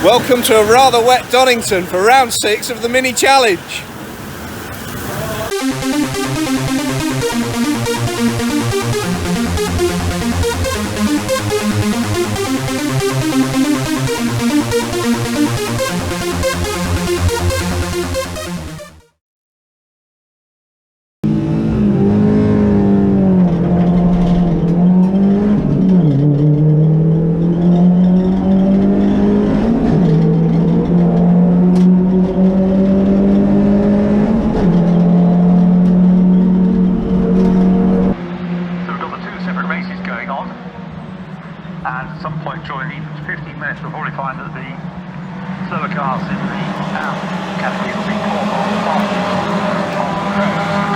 Welcome to a rather wet Donington for round 6 of the mini challenge. And at some point during even 15 minutes we'll probably find that the slower cars in the category will be caught on the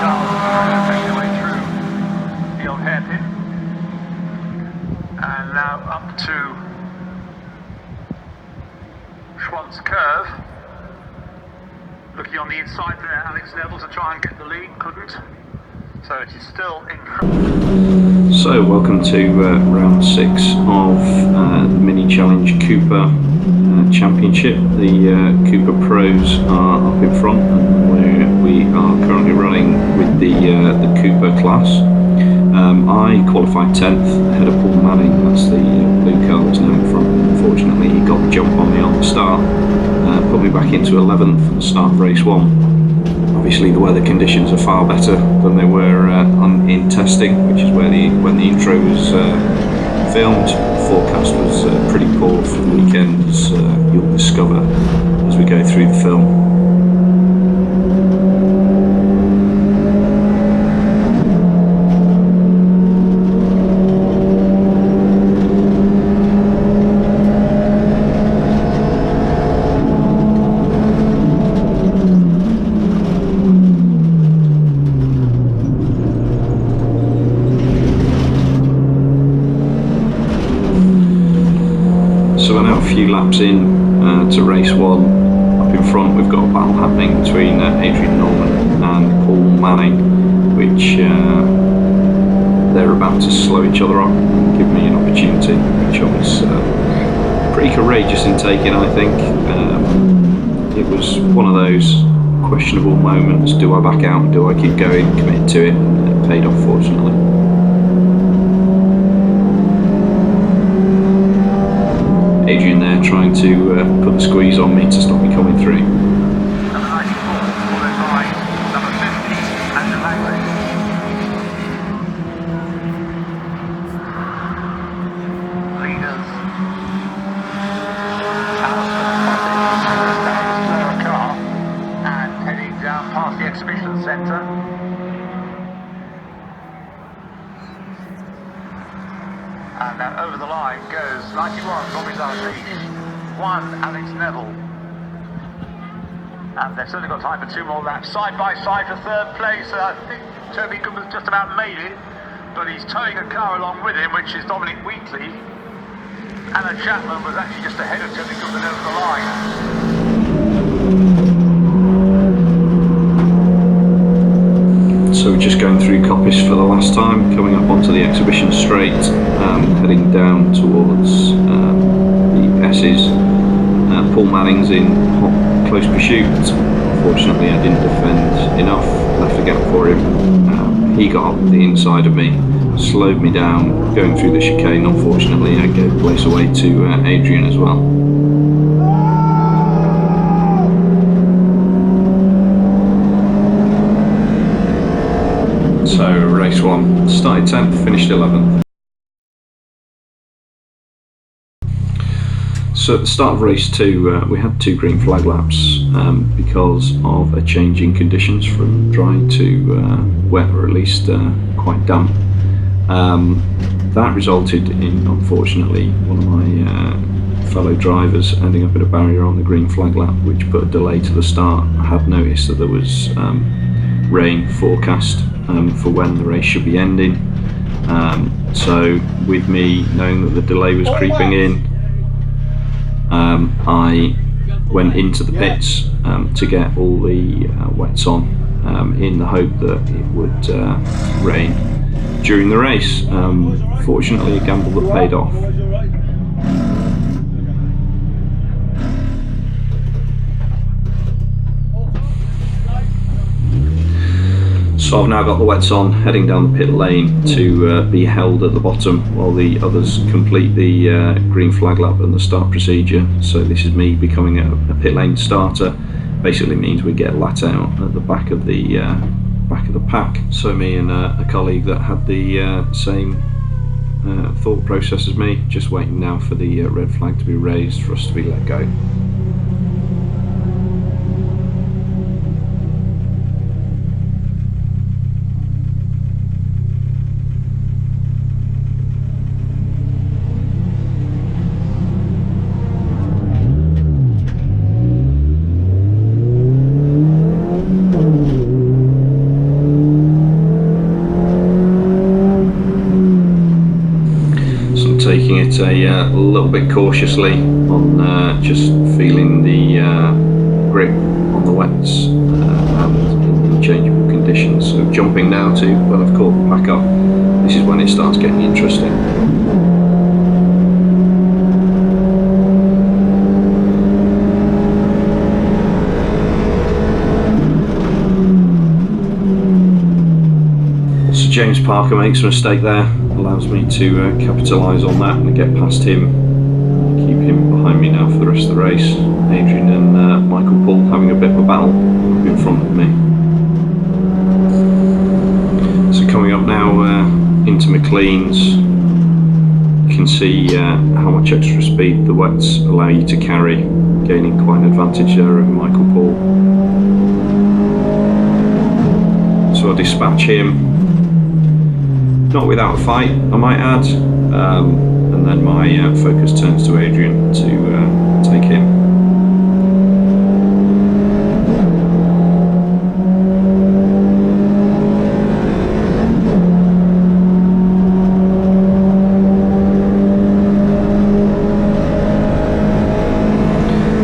cars making their way through the old hairpin. And now up to Schwant's curve. Looking on the inside there, Alex Neville to try and get the lead, couldn't. So it is still in front. So welcome to round 6 of the Mini Challenge Cooper Championship. The Cooper Pros are up in front, and we are currently running with the Cooper class. I qualified 10th ahead of Paul Manning. That's the blue car that's now in front. Unfortunately, he got the jump on me on the start, put me back into 11th at the start of race 1. Obviously the weather conditions are far better than they were in testing, which is where when the intro was filmed. The forecast was pretty poor for the weekend, as you'll discover as we go through the film. So we're now a few laps in to race 1. Up in front we've got a battle happening between Adrian Norman and Paul Manning, which they're about to slow each other up and give me an opportunity, which I was pretty courageous in taking, I think. It was one of those questionable moments: do I back out, do I keep going, commit to it? And it paid off, fortunately. Adrian there trying to put the squeeze on me to stop me coming through. Number 94, followed by number 50, Andrew Langley. Leaders. Allison down the slower car and heading down past the exhibition centre. And now over the line goes 91, Robbie Zartish, 1, Alex Neville. And they've certainly got time for 2 more laps. Side by side for 3rd place. I think Toby Goodman's just about made it, but he's towing a car along with him, which is Dominic Wheatley. Alan Chapman was actually just ahead of Toby Goodman over the line. So we're just going through Coppice for the last time, coming up onto the exhibition straight, heading down towards the S's. Paul Manning's in hot, close pursuit. Unfortunately I didn't defend enough, left a gap for him. He got up the inside of me, slowed me down going through the chicane. Unfortunately I gave place away to Adrian as well. So race 1, started 10th, finished 11th. So at the start of race 2 we had 2 green flag laps because of a change in conditions from dry to wet, or at least quite damp. That resulted in, unfortunately, one of my fellow drivers ending up in a barrier on the green flag lap, which put a delay to the start. I had noticed that there was rain forecast for when the race should be ending, so with me knowing that the delay was creeping in, I went into the pits to get all the wets on, in the hope that it would rain during the race. Fortunately a gamble that paid off. So I've now got the wets on, heading down the pit lane to be held at the bottom while the others complete the green flag lap and the start procedure. So this is me becoming a pit lane starter. Basically means we get lat out at the back of the pack. So me and a colleague that had the same thought process as me, just waiting now for the red flag to be raised for us to be let go. Taking it a little bit cautiously on just feeling the grip on the wets and in changeable conditions. So jumping now to when I've caught the pack up, this is when it starts getting interesting. So James Parker makes a mistake there. Allows me to capitalise on that and get past him, keep him behind me now for the rest of the race. Adrian and Michael Paul having a bit of a battle in front of me. So coming up now into McLean's, you can see how much extra speed the wets allow you to carry, gaining quite an advantage there over Michael Paul. So I dispatch him. Not without a fight, I might add, and then my focus turns to Adrian to take him.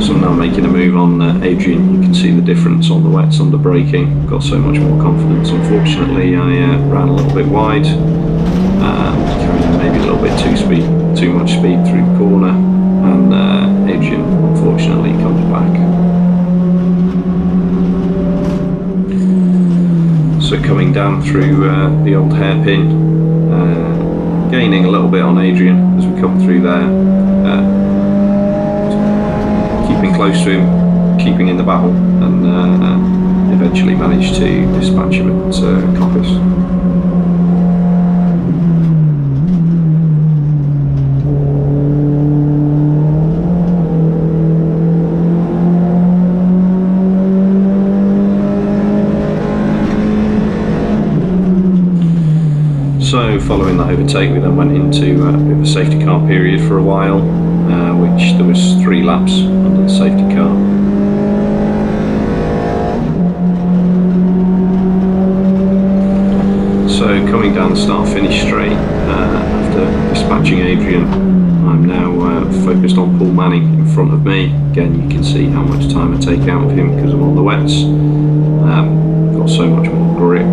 So I'm now making a move on Adrian. You can see the difference on the wets under braking. Got so much more confidence. Unfortunately, I ran a little bit wide. Carrying maybe a little bit too much speed through the corner, and Adrian unfortunately comes back. So coming down through the old hairpin, gaining a little bit on Adrian as we come through there, keeping close to him, keeping in the battle, and eventually managed to dispatch him at Coppice. So following that overtake, we then went into a bit of a safety car period for a while, which there was 3 laps under the safety car. So coming down the start-finish straight, after dispatching Adrian, I'm now focused on Paul Manning in front of me. Again, you can see how much time I take out of him because I'm on the wets. Got so much more grip.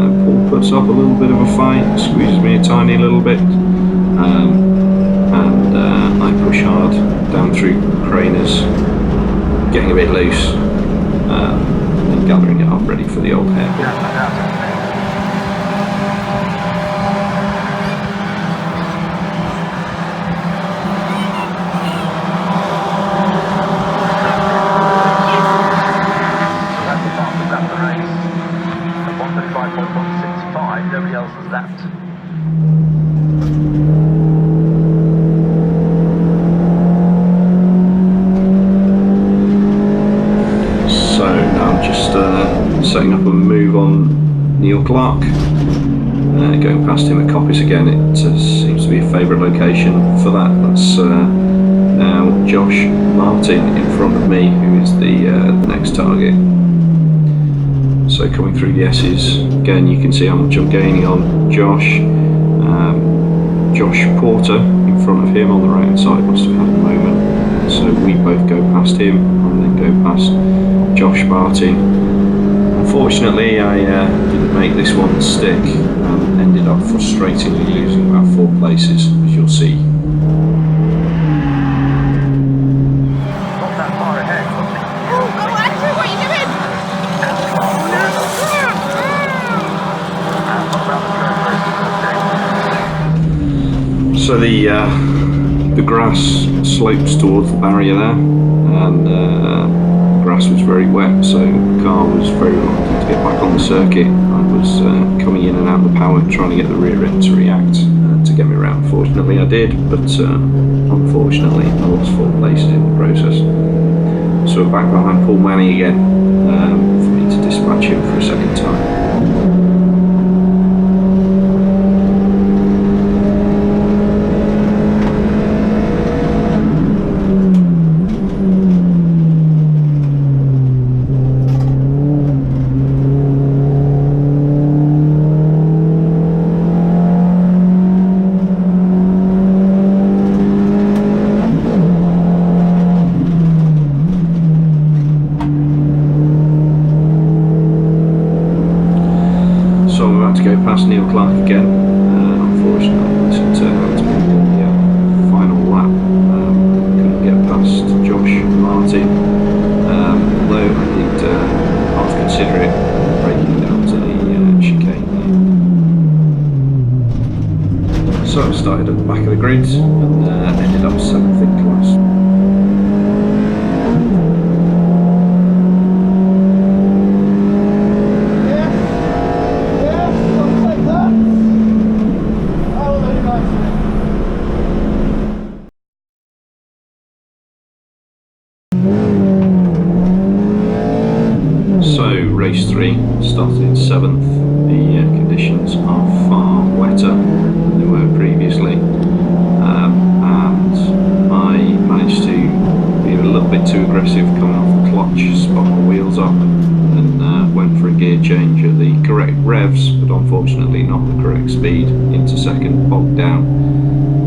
Paul puts up a little bit of a fight, squeezes me a tiny little bit, and I push hard down through Craners, getting a bit loose, and gathering it up ready for the old hairpin. Nobody else has lapped. So now I'm just setting up a move on Neil Clark, going past him at Coppice again. It seems to be a favourite location for that. That's now Josh Martin in front of me, who is the next target. So coming through the S's, again you can see how much I'm gaining on Josh. Josh Porter in front of him on the right hand side must have had a moment. So we both go past him and then go past Josh Martin. Unfortunately I didn't make this one stick and ended up frustratingly losing about 4 places, as you'll see. Not that far ahead. Oh, Andrew, what are you doing? So the grass slopes towards the barrier there, and the grass was very wet, so the car was very reluctant to get back on the circuit. I was coming in and out of the power, trying to get the rear end to react to get me around. Fortunately I did, but unfortunately I lost 4 places in the process. So we're back behind Paul Manny again, for me to dispatch him for a second time. To go past Neil Clark again. Unfortunately, this would turn out to be the final lap. Couldn't get past Josh Martin, although I did half consider it breaking down to the chicane there. So I started at the back of the grid and ended up 7th in class. So race 3 started in 7th. The conditions are far wetter than they were previously, and I managed to be a little bit too aggressive coming off the clutch, spun my wheels up and went for a gear change at the correct revs, but unfortunately not the correct speed. Into second, bogged down,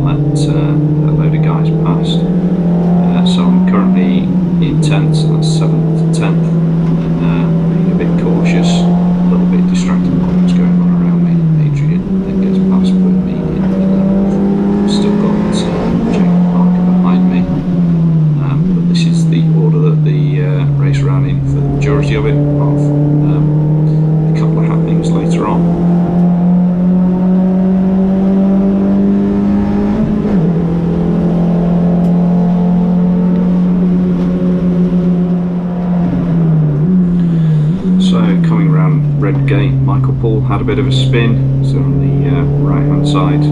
let a load of guys past. So I'm currently in 10th, so that's 7th to 10th, and being a bit cautious, a little bit distracted by what's going on around me. Adrian then gets past with me in 11th. I've still got Jacob Parker behind me, but this is the order that the race ran in for the majority of it, apart from a couple of happenings later on. Red gate, Michael Paul had a bit of a spin, so on the right hand side,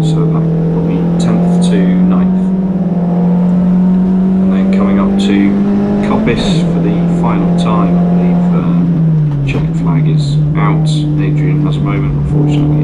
so that put me 10th to 9th. And then coming up to Coppice for the final time, I believe check flag is out. Adrian has a moment, unfortunately